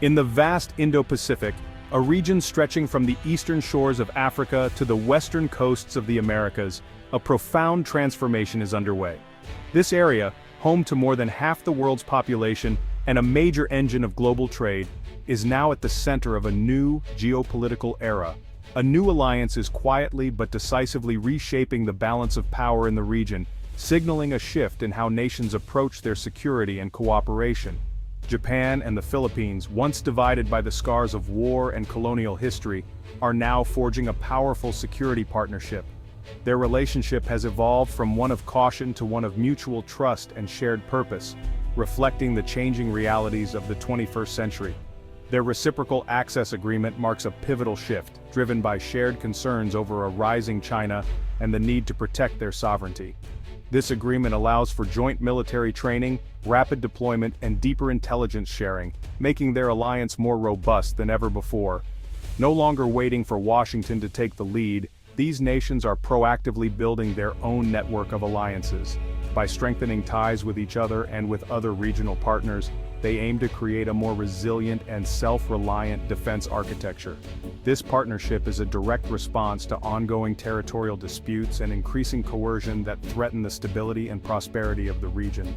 In the vast Indo-Pacific, a region stretching from the eastern shores of Africa to the western coasts of the Americas, a profound transformation is underway. This area, home to more than half the world's population and a major engine of global trade, is now at the center of a new geopolitical era. A new alliance is quietly but decisively reshaping the balance of power in the region, signaling a shift in how nations approach their security and cooperation. Japan and the Philippines, once divided by the scars of war and colonial history, are now forging a powerful security partnership. Their relationship has evolved from one of caution to one of mutual trust and shared purpose, reflecting the changing realities of the 21st century. Their reciprocal access agreement marks a pivotal shift, driven by shared concerns over a rising China and the need to protect their sovereignty. This agreement allows for joint military training, rapid deployment, and deeper intelligence sharing, making their alliance more robust than ever before. No longer waiting for Washington to take the lead, these nations are proactively building their own network of alliances. By strengthening ties with each other and with other regional partners, they aim to create a more resilient and self-reliant defense architecture. This partnership is a direct response to ongoing territorial disputes and increasing coercion that threaten the stability and prosperity of the region.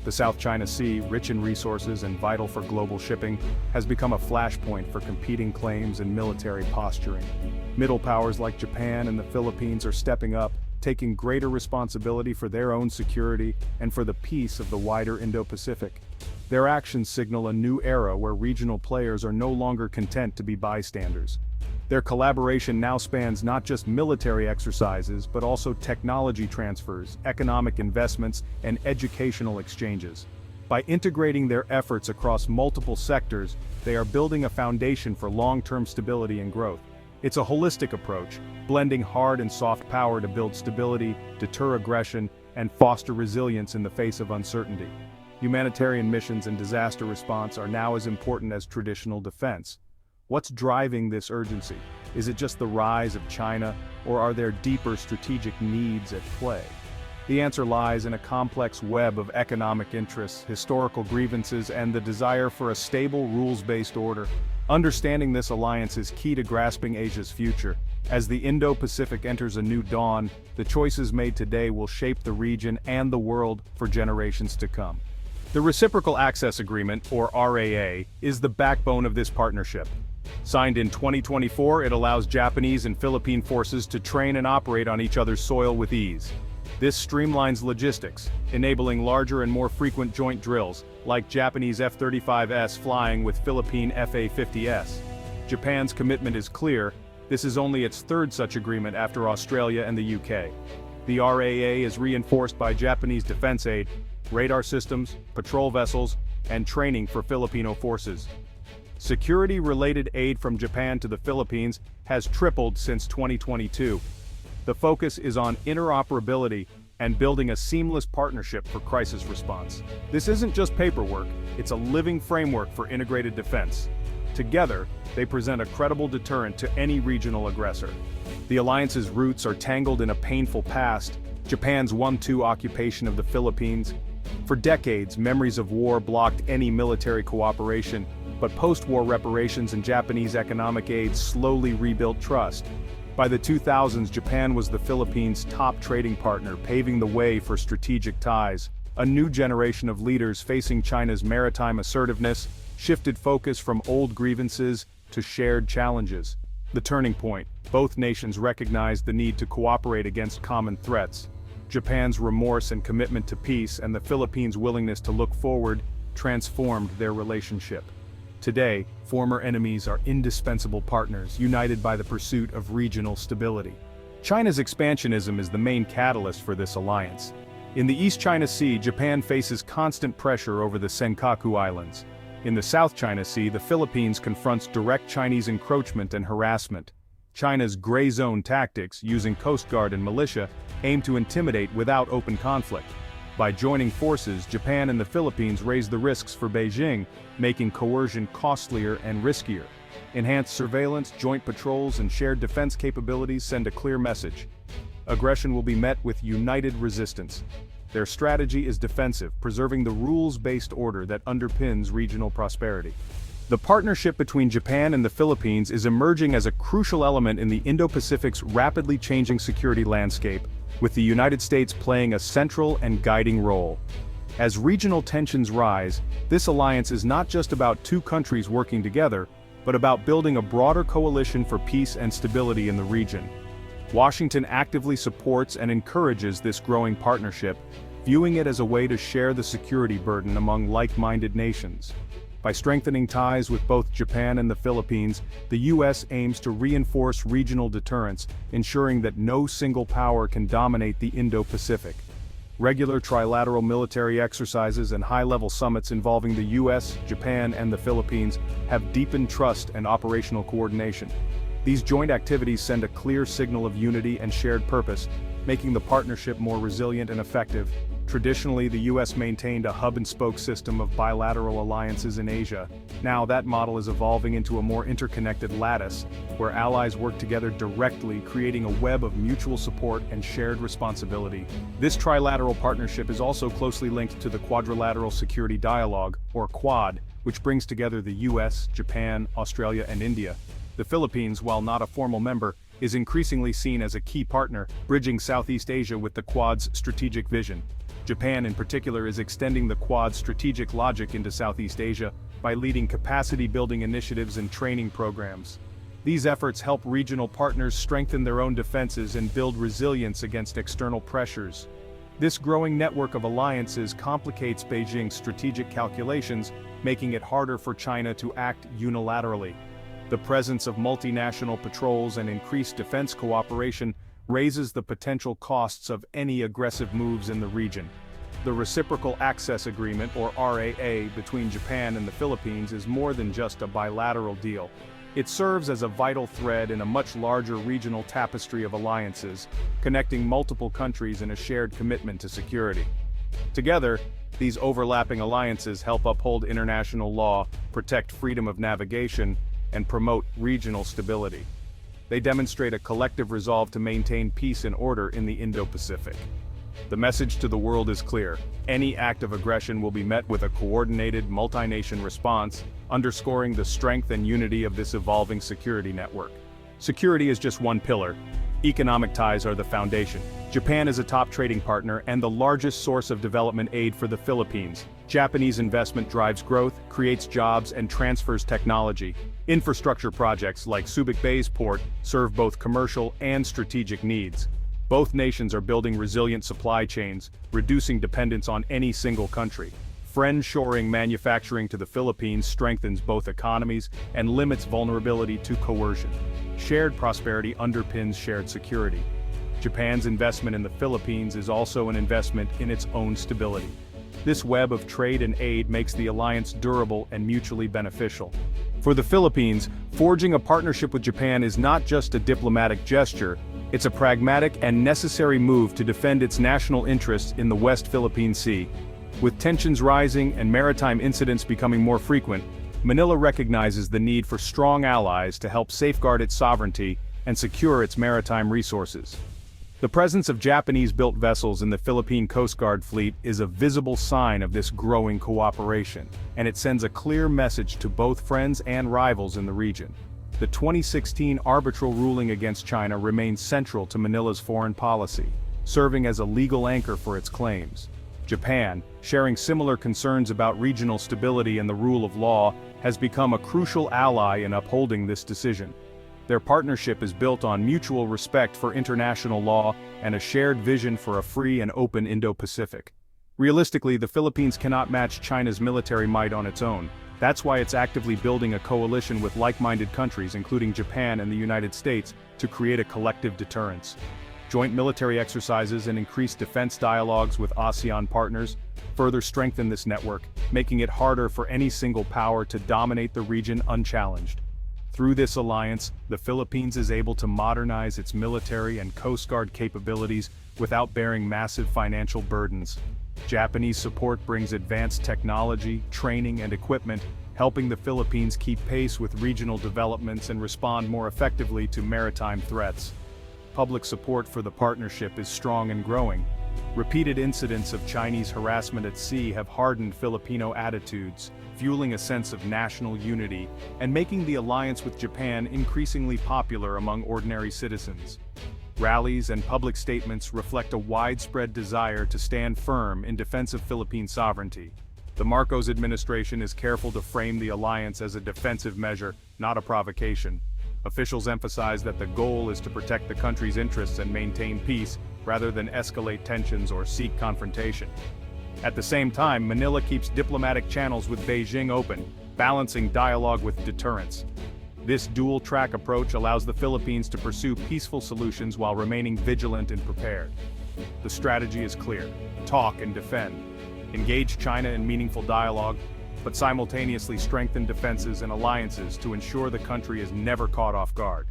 The South China Sea, rich in resources and vital for global shipping, has become a flashpoint for competing claims and military posturing. Middle powers like Japan and the Philippines are stepping up, taking greater responsibility for their own security and for the peace of the wider Indo-Pacific. Their actions signal a new era where regional players are no longer content to be bystanders. Their collaboration now spans not just military exercises but also technology transfers, economic investments, and educational exchanges. By integrating their efforts across multiple sectors, they are building a foundation for long-term stability and growth. It's a holistic approach, blending hard and soft power to build stability, deter aggression, and foster resilience in the face of uncertainty. Humanitarian missions and disaster response are now as important as traditional defense. What's driving this urgency? Is it just the rise of China, or are there deeper strategic needs at play? The answer lies in a complex web of economic interests, historical grievances, and the desire for a stable, rules-based order. Understanding this alliance is key to grasping Asia's future. As the Indo-Pacific enters a new dawn, the choices made today will shape the region and the world for generations to come. The Reciprocal Access Agreement, or RAA, is the backbone of this partnership. Signed in 2024, it allows Japanese and Philippine forces to train and operate on each other's soil with ease. This streamlines logistics, enabling larger and more frequent joint drills, like Japanese F-35S flying with Philippine FA-50S. Japan's commitment is clear. This is only its third such agreement after Australia and the UK. The RAA is reinforced by Japanese defense aid, radar systems, patrol vessels, and training for Filipino forces. Security-related aid from Japan to the Philippines has tripled since 2022. The focus is on interoperability and building a seamless partnership for crisis response. This isn't just paperwork, it's a living framework for integrated defense. Together, they present a credible deterrent to any regional aggressor. The alliance's roots are tangled in a painful past, Japan's 1-2 occupation of the Philippines. For decades, memories of war blocked any military cooperation, but post-war reparations and Japanese economic aid slowly rebuilt trust. By the 2000s, Japan was the Philippines' top trading partner, paving the way for strategic ties. A new generation of leaders facing China's maritime assertiveness shifted focus from old grievances to shared challenges. The turning point: both nations recognized the need to cooperate against common threats. Japan's remorse and commitment to peace and the Philippines' willingness to look forward transformed their relationship. Today, former enemies are indispensable partners, united by the pursuit of regional stability. China's expansionism is the main catalyst for this alliance. In the East China Sea, Japan faces constant pressure over the Senkaku Islands. In the South China Sea, the Philippines confronts direct Chinese encroachment and harassment. China's gray zone tactics, using Coast Guard and militia, aim to intimidate without open conflict. By joining forces, Japan and the Philippines raise the risks for Beijing, making coercion costlier and riskier. Enhanced surveillance, joint patrols, and shared defense capabilities send a clear message. Aggression will be met with united resistance. Their strategy is defensive, preserving the rules-based order that underpins regional prosperity. The partnership between Japan and the Philippines is emerging as a crucial element in the Indo-Pacific's rapidly changing security landscape, with the United States playing a central and guiding role. As regional tensions rise, this alliance is not just about two countries working together, but about building a broader coalition for peace and stability in the region. Washington actively supports and encourages this growing partnership, viewing it as a way to share the security burden among like-minded nations. By strengthening ties with both Japan and the Philippines, the U.S. aims to reinforce regional deterrence, ensuring that no single power can dominate the Indo-Pacific. Regular trilateral military exercises and high-level summits involving the U.S., Japan, and the Philippines have deepened trust and operational coordination. These joint activities send a clear signal of unity and shared purpose, making the partnership more resilient and effective. Traditionally, the U.S. maintained a hub-and-spoke system of bilateral alliances in Asia. Now that model is evolving into a more interconnected lattice, where allies work together directly, creating a web of mutual support and shared responsibility. This trilateral partnership is also closely linked to the Quadrilateral Security Dialogue, or Quad, which brings together the U.S., Japan, Australia, and India. The Philippines, while not a formal member, is increasingly seen as a key partner, bridging Southeast Asia with the Quad's strategic vision. Japan in particular is extending the Quad's strategic logic into Southeast Asia by leading capacity-building initiatives and training programs. These efforts help regional partners strengthen their own defenses and build resilience against external pressures. This growing network of alliances complicates Beijing's strategic calculations, making it harder for China to act unilaterally. The presence of multinational patrols and increased defense cooperation raises the potential costs of any aggressive moves in the region. The Reciprocal Access Agreement, or RAA, between Japan and the Philippines is more than just a bilateral deal. It serves as a vital thread in a much larger regional tapestry of alliances, connecting multiple countries in a shared commitment to security. Together, these overlapping alliances help uphold international law, protect freedom of navigation, and promote regional stability. They demonstrate a collective resolve to maintain peace and order in the Indo-Pacific. The message to the world is clear: any act of aggression will be met with a coordinated, multi-nation response, underscoring the strength and unity of this evolving security network. Security is just one pillar. Economic ties are the foundation. Japan is a top trading partner and the largest source of development aid for the Philippines. Japanese investment drives growth, creates jobs, and transfers technology. Infrastructure projects like Subic Bay's port serve both commercial and strategic needs. Both nations are building resilient supply chains, reducing dependence on any single country. Friendshoring manufacturing to the Philippines strengthens both economies and limits vulnerability to coercion. Shared prosperity underpins shared security. Japan's investment in the Philippines is also an investment in its own stability. This web of trade and aid makes the alliance durable and mutually beneficial. For the Philippines, forging a partnership with Japan is not just a diplomatic gesture, it's a pragmatic and necessary move to defend its national interests in the West Philippine Sea. With tensions rising and maritime incidents becoming more frequent, Manila recognizes the need for strong allies to help safeguard its sovereignty and secure its maritime resources. The presence of Japanese-built vessels in the Philippine Coast Guard fleet is a visible sign of this growing cooperation, and it sends a clear message to both friends and rivals in the region. The 2016 arbitral ruling against China remains central to Manila's foreign policy, serving as a legal anchor for its claims. Japan, sharing similar concerns about regional stability and the rule of law, has become a crucial ally in upholding this decision. Their partnership is built on mutual respect for international law and a shared vision for a free and open Indo-Pacific. Realistically, the Philippines cannot match China's military might on its own. That's why it's actively building a coalition with like-minded countries, including Japan and the United States, to create a collective deterrence. Joint military exercises and increased defense dialogues with ASEAN partners further strengthen this network, making it harder for any single power to dominate the region unchallenged. Through this alliance, the Philippines is able to modernize its military and Coast Guard capabilities without bearing massive financial burdens. Japanese support brings advanced technology, training, and equipment, helping the Philippines keep pace with regional developments and respond more effectively to maritime threats. Public support for the partnership is strong and growing, Repeated incidents of Chinese harassment at sea have hardened Filipino attitudes, fueling a sense of national unity and making the alliance with Japan increasingly popular among ordinary citizens. Rallies and public statements reflect a widespread desire to stand firm in defense of Philippine sovereignty. The Marcos administration is careful to frame the alliance as a defensive measure, not a provocation. Officials emphasize that the goal is to protect the country's interests and maintain peace, rather than escalate tensions or seek confrontation. At the same time, Manila keeps diplomatic channels with Beijing open, balancing dialogue with deterrence. This dual-track approach allows the Philippines to pursue peaceful solutions while remaining vigilant and prepared. The strategy is clear: talk and defend. Engage China in meaningful dialogue, but simultaneously strengthen defenses and alliances to ensure the country is never caught off guard.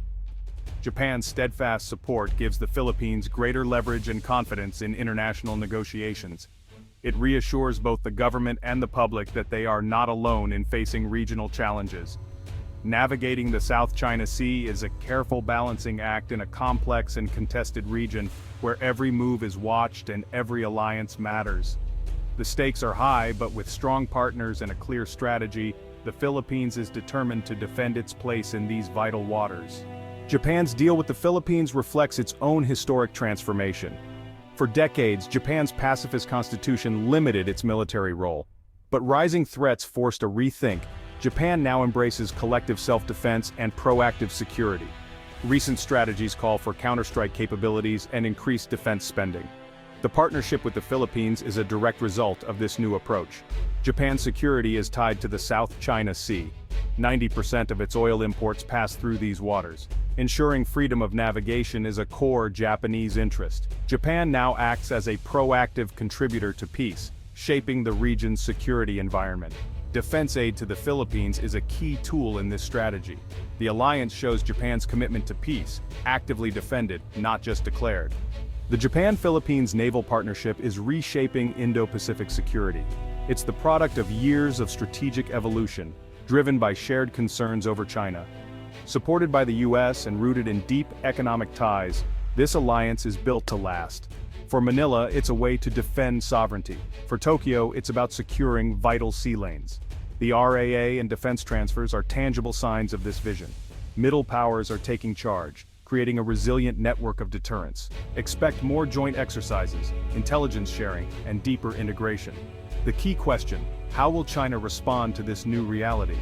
Japan's steadfast support gives the Philippines greater leverage and confidence in international negotiations. It reassures both the government and the public that they are not alone in facing regional challenges. Navigating the South China Sea is a careful balancing act in a complex and contested region where every move is watched and every alliance matters. The stakes are high, but with strong partners and a clear strategy, the Philippines is determined to defend its place in these vital waters. Japan's deal with the Philippines reflects its own historic transformation. For decades, Japan's pacifist constitution limited its military role. But rising threats forced a rethink. Japan now embraces collective self-defense and proactive security. Recent strategies call for counterstrike capabilities and increased defense spending. The partnership with the Philippines is a direct result of this new approach. Japan's security is tied to the South China Sea. 90% of its oil imports pass through these waters. Ensuring freedom of navigation is a core Japanese interest. Japan now acts as a proactive contributor to peace, shaping the region's security environment. Defense aid to the Philippines is a key tool in this strategy. The alliance shows Japan's commitment to peace, actively defended, not just declared. The Japan-Philippines naval partnership is reshaping Indo-Pacific security. It's the product of years of strategic evolution, driven by shared concerns over China. Supported by the US and rooted in deep economic ties, this alliance is built to last. For Manila, it's a way to defend sovereignty. For Tokyo, it's about securing vital sea lanes. The RAA and defense transfers are tangible signs of this vision. Middle powers are taking charge, creating a resilient network of deterrence. Expect more joint exercises, intelligence sharing, and deeper integration. The key question: how will China respond to this new reality?